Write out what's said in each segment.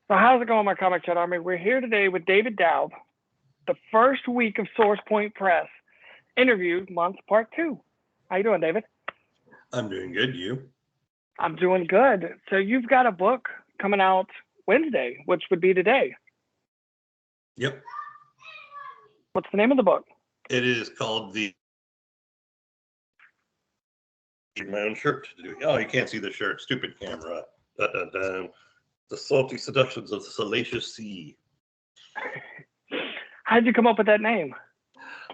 So how's it going, my Comic Chat Army? We're here today with David Doub, the first week of Source Point Press interview month part 2. How you doing, David? I'm doing good. You? I'm doing good. So you've got a book coming out Wednesday, which would be today. Yep. What's the name of the book? It is called my own shirt. Oh, you can't see the shirt. Stupid camera. The Salty Seductions of the Salacious Seas. How'd you come up with that name?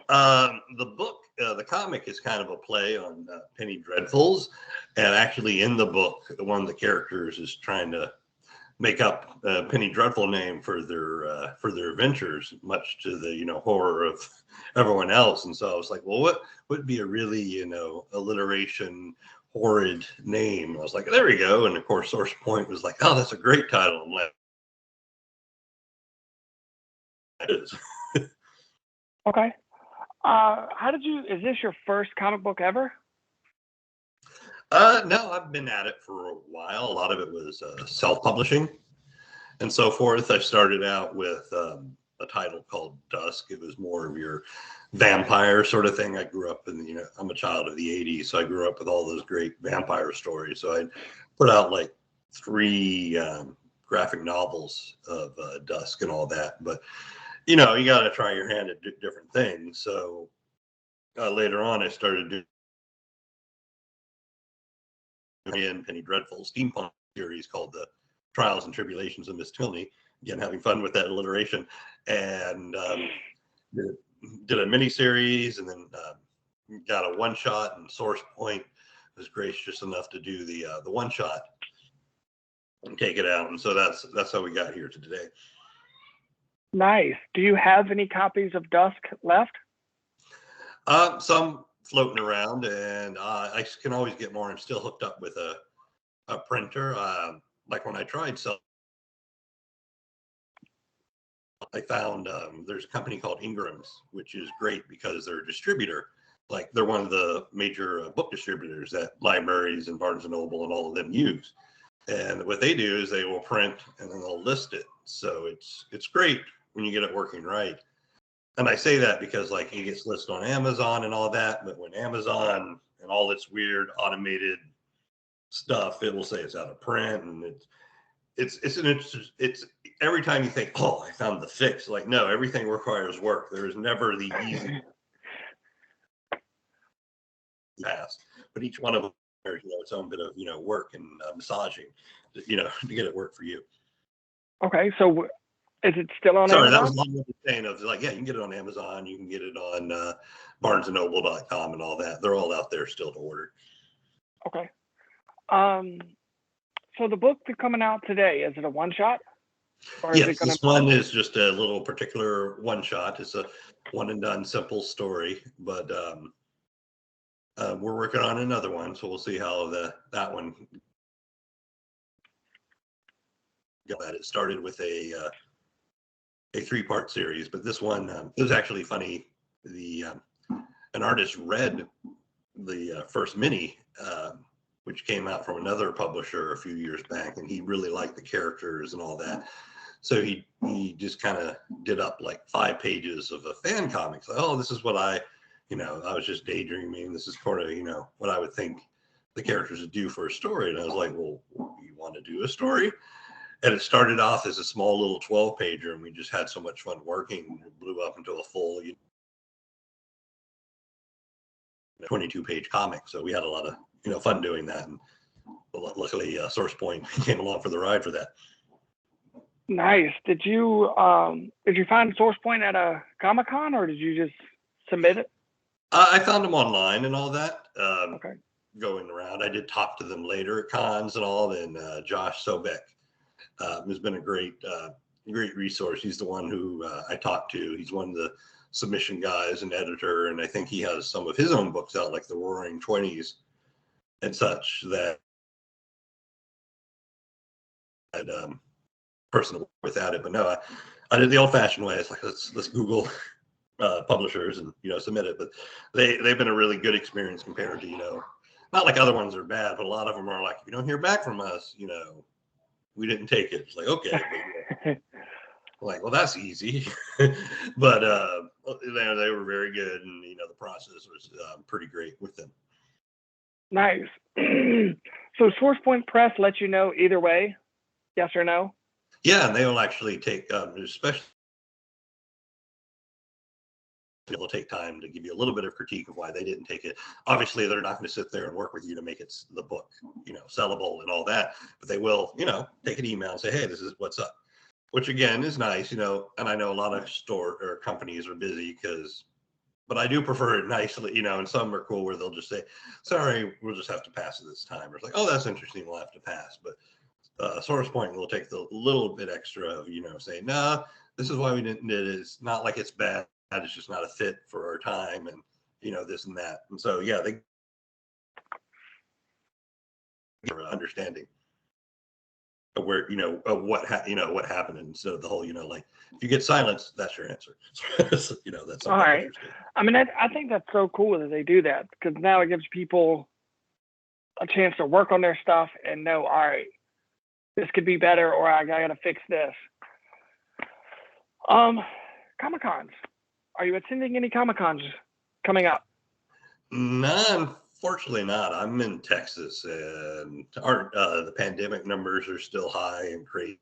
The book, the comic is kind of a play on Penny Dreadfuls, and actually in the book, one of the characters is trying to make up a Penny Dreadful name for their adventures, much to the horror of everyone else. And so I was like, well, what would be a really alliteration horrid name? I was like, there we go. And of course, Source Point was like, oh, that's a great title. I'm like, it is. Okay. Is this your first comic book ever? No, I've been at it for a while. A lot of it was self-publishing and so forth. I started out with a title called Dusk. It was more of your vampire sort of thing. I grew up in, I'm a child of the 80s, so I grew up with all those great vampire stories. So I put out like 3 graphic novels of Dusk and all that. But, you got to try your hand at different things. So later on, I started doing Penny Dreadful steampunk series called The Trials and Tribulations of Miss Tilney. Again, having fun with that alliteration. And did a mini series, and then got a one shot, and Source Point was gracious enough to do the one shot and take it out. And so that's how we got here to today. Nice. Do you have any copies of Dusk left? Some floating around, and I can always get more. I'm still hooked up with a printer. Like when I tried I found there's a company called Ingram's, which is great because they're a distributor. Like they're one of the major book distributors that libraries and Barnes and Noble and all of them use. And what they do is they will print and then they'll list it. So it's great when you get it working right. And I say that because like it gets listed on Amazon and all that, but when Amazon and all its weird automated stuff, it will say it's out of print, and it's every time you think, oh, I found the fix. Like, no, everything requires work. There is never the easy pass, but each one of them has its own bit of work and massaging, to get it work for you. Okay, so is it still on Sorry, Amazon? that was long-winded saying of like, yeah, you can get it on Amazon, you can get it on BarnesandNoble.com and all that. They're all out there still to order. Okay. So the book that's coming out today, is it a one shot? Yes, this one is just a little particular one shot. It's a one and done simple story, but we're working on another one, so we'll see how that one got. It started with a 3-part series, but this one it was actually funny. An artist read the first mini, which came out from another publisher a few years back, and he really liked the characters and all that. So he just kind of did up like 5 pages of a fan comics. Like, oh, this is what I was just daydreaming. This is sort of what I would think the characters would do for a story. And I was like, well, you want to do a story? And it started off as a small little 12-pager, and we just had so much fun working. It blew up into a full 22-page comic. So we had a lot of fun doing that. And luckily, Source Point came along for the ride for that. Nice. Did you find Source Point at a Comic-Con, or did you just submit it? I found them online and all that. Okay. Going around, I did talk to them later at cons and all. And Josh Sobek has been a great resource. He's the one who I talked to. He's one of the submission guys and editor, and I think he has some of his own books out, like the Roaring 20s and such, that person without it. But no, I did the old-fashioned way. It's like let's Google publishers and submit it. But they've been a really good experience compared to not like other ones are bad, but a lot of them are like, if you don't hear back from us, we didn't take it. It's like, okay, Like, well, that's easy. But they were very good, and the process was pretty great with them. Nice. So SourcePoint Press lets you know either way, yes or no? Yeah, and they will actually take, especially they'll take time to give you a little bit of critique of why they didn't take it. Obviously, they're not going to sit there and work with you to make it the book, sellable and all that. But they will, take an email and say, hey, this is what's up. Which again is nice, and I know a lot of store or companies are busy but I do prefer it nicely, and some are cool where they'll just say, sorry, we'll just have to pass it this time. Or it's like, oh, that's interesting, we'll have to pass. But SourcePoint will take the little bit extra of, saying, nah, this is why we didn't do it. It's not like it's bad. It's just not a fit for our time and, this and that. And so, yeah, they understanding of where, of what happened instead of the whole, like, if you get silence, that's your answer. So, that's all right. I mean, I think that's so cool that they do that, because now it gives people a chance to work on their stuff and know, all right, this could be better, or I got to fix this. Comic-Cons. Are you attending any Comic-Cons coming up? No, unfortunately not. I'm in Texas, and the pandemic numbers are still high and crazy.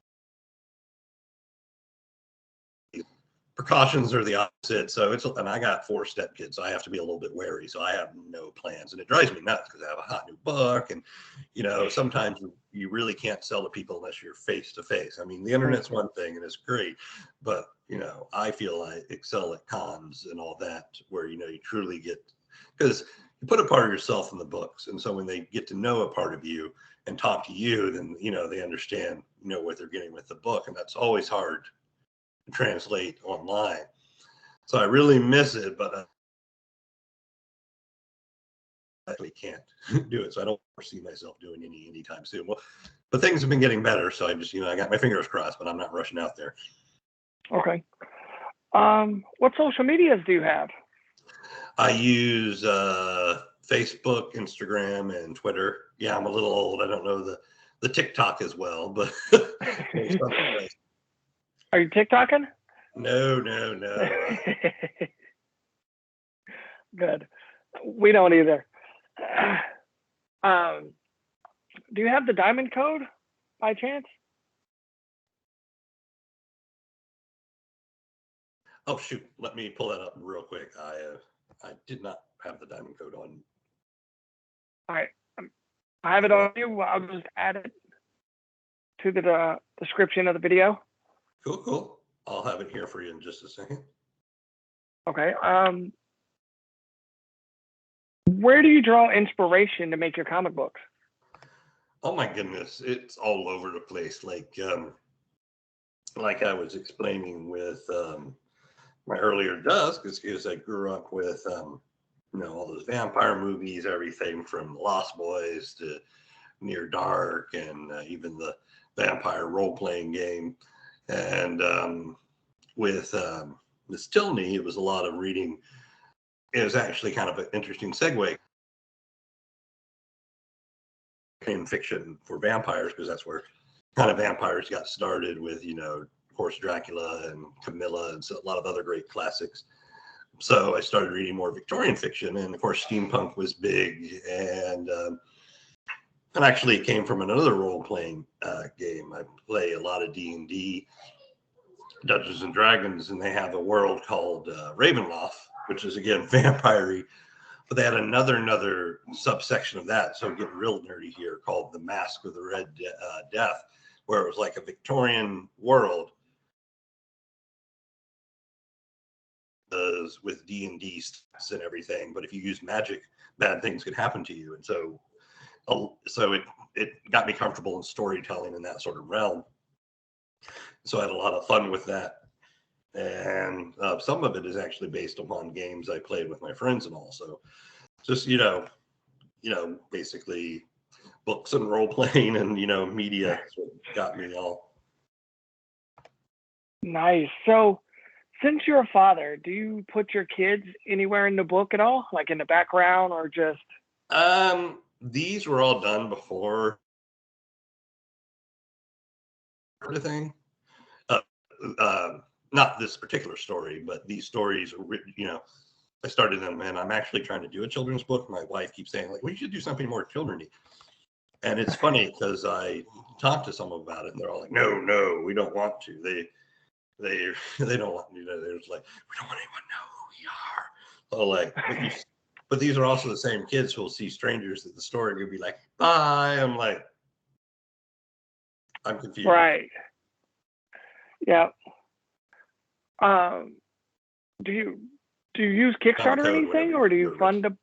Precautions are the opposite. So and I got 4 stepkids, so I have to be a little bit wary. So I have no plans, and it drives me nuts because I have a hot new book, and sometimes you really can't sell to people unless you're face to face. I mean, the internet's one thing and it's great, but I feel I excel at cons and all that, where you truly get, because you put a part of yourself in the books, and so when they get to know a part of you and talk to you, then they understand what they're getting with the book, and that's always hard to translate online. So I really miss it, but I actually can't do it. So I don't foresee myself doing anytime soon. Well, but things have been getting better, so I just I got my fingers crossed, but I'm not rushing out there. Okay. What social medias do you have? I use Facebook, Instagram, and Twitter. Yeah, I'm a little old. I don't know the TikTok as well, but Are you TikToking? No. Good. We don't either. Do you have the diamond code by chance? Oh shoot! Let me pull that up real quick. I did not have the diamond code on. All right, I have it on you. I'll just add it to the description of the video. Cool. I'll have it here for you in just a second. Okay. Where do you draw inspiration to make your comic books? Oh my goodness, it's all over the place. Like I was explaining with my earlier Dusk, because I grew up with all those vampire movies, everything from Lost Boys to Near Dark, and even the vampire role-playing game. And with Miss Tilney, it was a lot of reading. It was actually kind of an interesting segue in fiction for vampires, because that's where kind of vampires got started with, of course, Dracula and Camilla and so a lot of other great classics. So I started reading more Victorian fiction, and of course, steampunk was big, and actually it came from another role-playing game. I play a lot of D&D, Dungeons and Dragons, and they have a world called Ravenloft, which is again vampire-y, but they had another subsection of that. So getting real nerdy here, called the Mask of the Red Death, where it was like a Victorian world with D&D stats and everything. But if you use magic, bad things could happen to you. And so it got me comfortable in storytelling in that sort of realm. So I had a lot of fun with that. And some of it is actually based upon games I played with my friends and all. So just, basically books and role playing and, media got me all. Nice. So since you're a father, do you put your kids anywhere in the book at all? Like in the background, or just? These were all done before everything. not this particular story, but these stories, I started them, and I'm actually trying to do a children's book. My wife keeps saying, like, we should do something more children-y. And it's funny because I talked to someone about it, and they're all like, no, we don't want to. They don't want, they're just like, we don't want anyone to know who we are. So like, but these are also the same kids who will see strangers at the store and you'll be like, bye. I'm like, I'm confused. Right. Yeah. Do you use Kickstarter or anything, or do you fund a?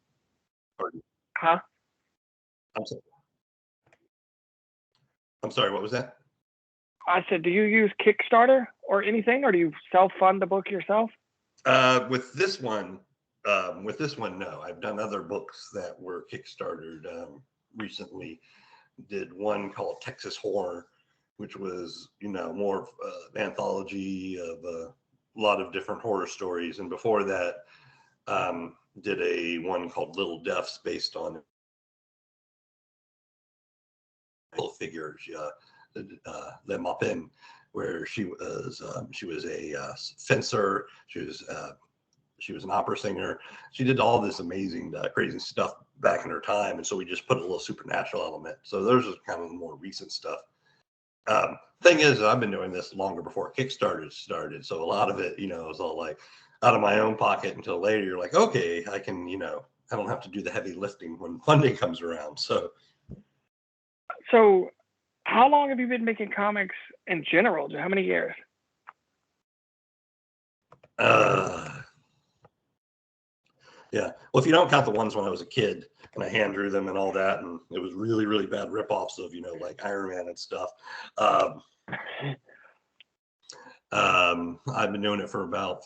Huh? I'm sorry. What was that? I said, do you use Kickstarter or anything, or do you self-fund the book yourself? With this one, no. I've done other books that were Kickstartered recently. Did one called Texas Horror, which was, more anthology of a lot of different horror stories. And before that, did a one called Little Deaths based on figures, Le Maupin, where she was a fencer. She was an opera singer. She did all this amazing, crazy stuff back in her time. And so we just put a little supernatural element. So those are kind of the more recent stuff. Thing is, I've been doing this longer before Kickstarter started. So a lot of it, is all like out of my own pocket until later. You're like, okay, I can, I don't have to do the heavy lifting when funding comes around. So how long have you been making comics in general? How many years? Yeah. Well, if you don't count the ones when I was a kid and I hand drew them and all that, and it was really, really bad ripoffs of, like Iron Man and stuff. I've been doing it for about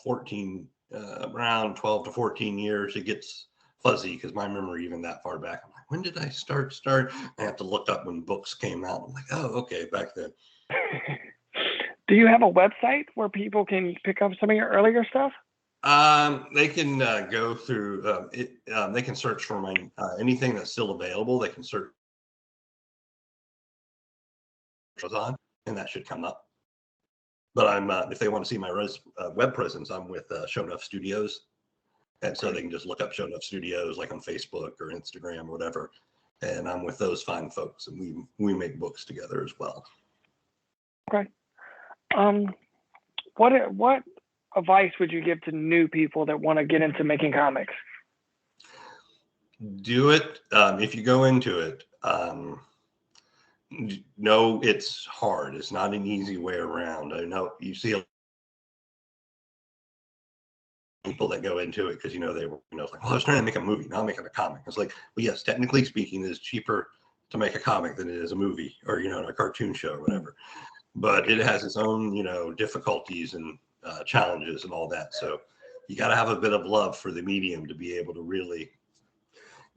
around 12 to 14 years. It gets fuzzy because my memory even that far back. I'm like, when did I start? I have to look up when books came out. I'm like, oh, okay, back then. Do you have a website where people can pick up some of your earlier stuff? They can go through they can search for my anything that's still available. They can search on, and that should come up. But I'm if they want to see my web presence, I'm with Show Enough Studios, and so they can just look up Show Enough Studios like on Facebook or Instagram or whatever. And I'm with those fine folks, and we make books together as well. Okay. What advice would you give to new people that want to get into making comics? Do it if you go into it. No, it's hard. It's not an easy way around. I know you see people that go into it because they were like, well, I was trying to make a movie, now I'm making a comic. It's like, well, yes, technically speaking, it's cheaper to make a comic than it is a movie or a cartoon show or whatever. But it has its own difficulties and challenges and all that. So you got to have a bit of love for the medium to be able to really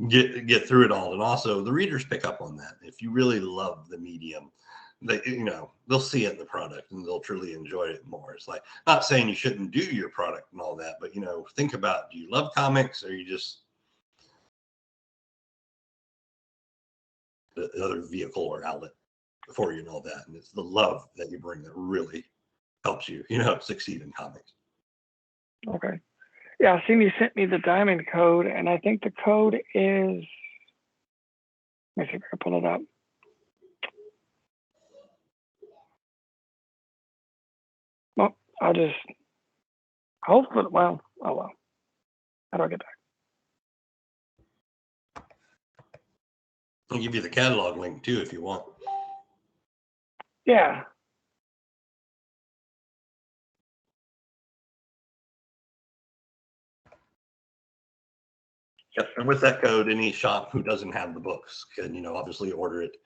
get through it all. And also the readers pick up on that. If you really love the medium, they'll see it in the product and they'll truly enjoy it more. It's like, not saying you shouldn't do your product and all that, but think about, do you love comics or you just the other vehicle or outlet for you and all that? And it's the love that you bring that really helps you, succeed in comics. Okay. Yeah, I seen you sent me the diamond code, and I think the code is, let me see if I can pull it up. Well, I'll oh well. How do I get back? I'll give you the catalog link too if you want. Yeah. Yep. And with that code, any shop who doesn't have the books can, obviously order it.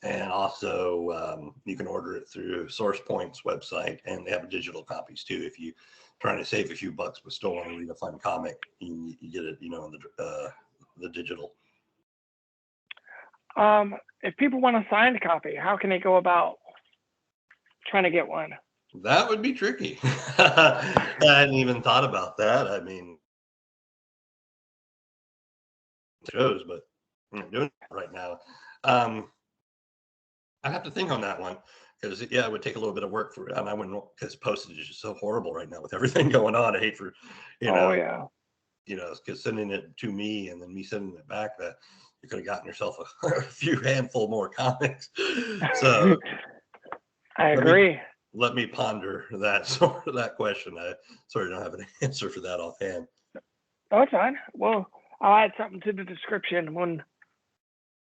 And also, you can order it through SourcePoint's website, and they have digital copies too. If you're trying to save a few bucks but still want to read a fun comic, you get it, in the digital. If people want a signed copy, how can they go about trying to get one? That would be tricky. I hadn't even thought about that. I mean, shows, but I'm not doing it right now. I have to think on that one. because it would take a little bit of work for, and I wouldn't, because postage is just so horrible right now with everything going on. I hate for, Oh yeah. Because sending it to me and then me sending it back, that you could have gotten yourself a few handful more comics. So I agree. Let me ponder that that question. I sorry, don't have an answer for that offhand. Oh, it's fine. Well, I'll add something to the description when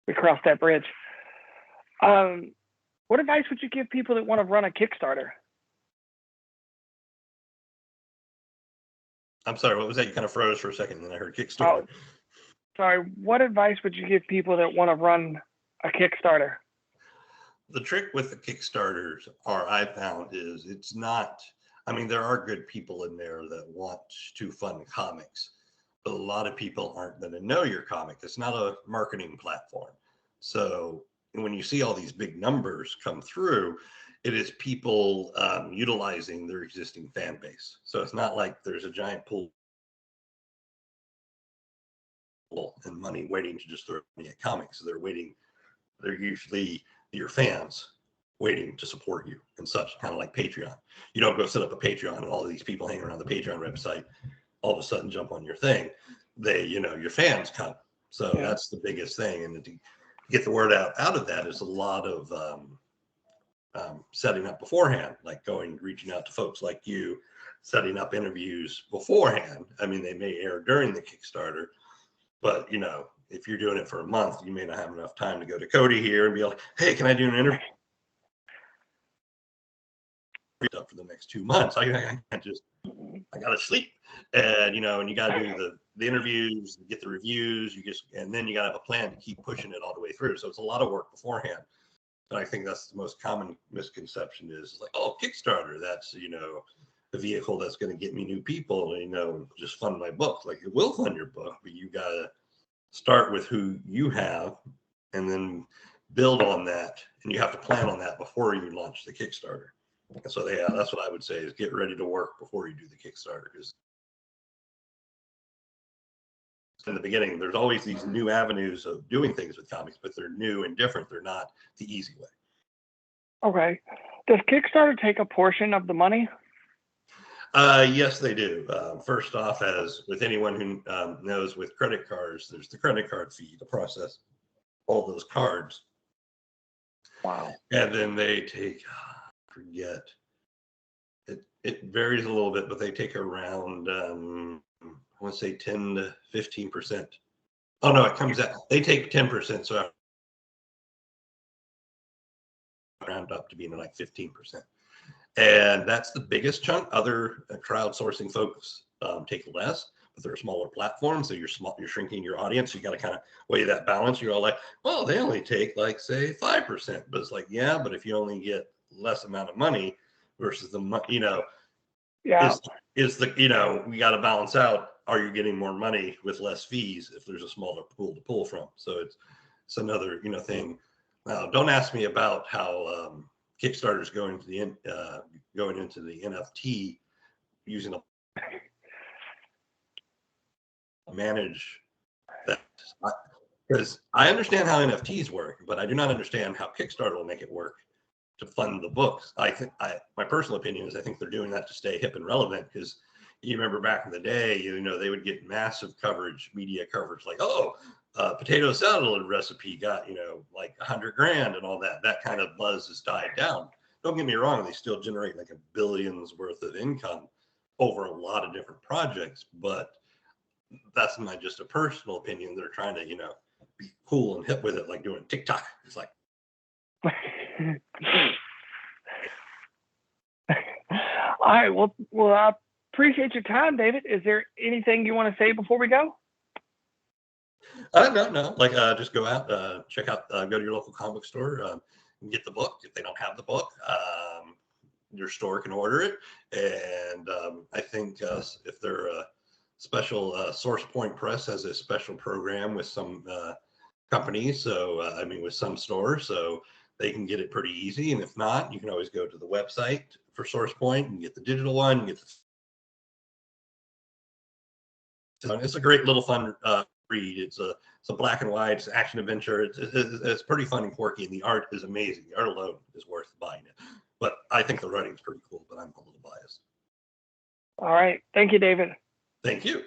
we cross that bridge. What advice would you give people that want to run a Kickstarter? I'm sorry, what was that? You kind of froze for a second, and then I heard Kickstarter. Oh, sorry. What advice would you give people that want to run a Kickstarter? The trick with the Kickstarters I found is it's not, I mean, there are good people in there that want to fund comics, but a lot of people aren't going to know your comic. It's not a marketing platform. So when you see all these big numbers come through, it is people utilizing their existing fan base. So it's not like there's a giant pool and money waiting to just throw money at comics. They're usually your fans waiting to support you and such, kind of like Patreon. You don't go set up a Patreon and all of these people hanging around the Patreon website all of a sudden jump on your thing. Your fans come. So that's the biggest thing. And to get the word out of that is a lot of setting up beforehand, like reaching out to folks like you, setting up interviews beforehand. I mean, they may air during the Kickstarter, but if you're doing it for a month, you may not have enough time to go to Cody here and be like, hey, can I do an interview for the next 2 months? I can't just, I got to sleep. And, and you got to do the interviews, get the reviews, and then you got to have a plan to keep pushing it all the way through. So it's a lot of work beforehand. And I think that's the most common misconception is like, oh, Kickstarter, that's, the vehicle that's going to get me new people, just fund my book. Like, it will fund your book, but you got to start with who you have and then build on that. And you have to plan on that before you launch the Kickstarter. And so that's what I would say is get ready to work before you do the Kickstarter. Because in the beginning, there's always these new avenues of doing things with comics, but they're new and different. They're not the easy way. Okay. Does Kickstarter take a portion of the money? Yes, they do. First off, as with anyone who knows with credit cards, there's the credit card fee to process all those cards. Wow. And then they take, it varies a little bit, but they take around, I want to say 10 to 15%. Oh, no, it comes out, they take 10%. So I round up to being like 15%. And that's the biggest chunk. Other crowdsourcing folks take less, but they're a smaller platform. So you're shrinking your audience. You got to kind of weigh that balance. You're all like, well, they only take like, say, 5%. But it's like, yeah, but if you only get less amount of money versus the, we got to balance out. Are you getting more money with less fees if there's a smaller pool to pull from? So it's another, thing. Now, don't ask me about how, Kickstarter's going into the NFT using a manage that, because I understand how NFTs work, but I do not understand how Kickstarter will make it work to fund the books. I think my personal opinion is I think they're doing that to stay hip and relevant, because you remember back in the day, they would get massive coverage, media coverage, like, potato salad recipe got, like $100,000 and all that. That kind of buzz has died down. Don't get me wrong, they still generate like $1 billion worth of income over a lot of different projects, but that's my just a personal opinion. They're trying to, be cool and hip with it, like doing TikTok. It's like, all right. Well, I appreciate your time, David. Is there anything you want to say before we go? No. Like, just go out, check out, go to your local comic store, and get the book. If they don't have the book, your store can order it. And I think if they're a special, Source Point Press has a special program with some companies. So, with some stores, so they can get it pretty easy. And if not, you can always go to the website for Source Point and get the digital one. It's a great little fun read. It's a black and white, it's action adventure. It's pretty fun and quirky, and the art is amazing. The art alone is worth buying it. But I think the writing is pretty cool, but I'm a little biased. All right. Thank you, David. Thank you.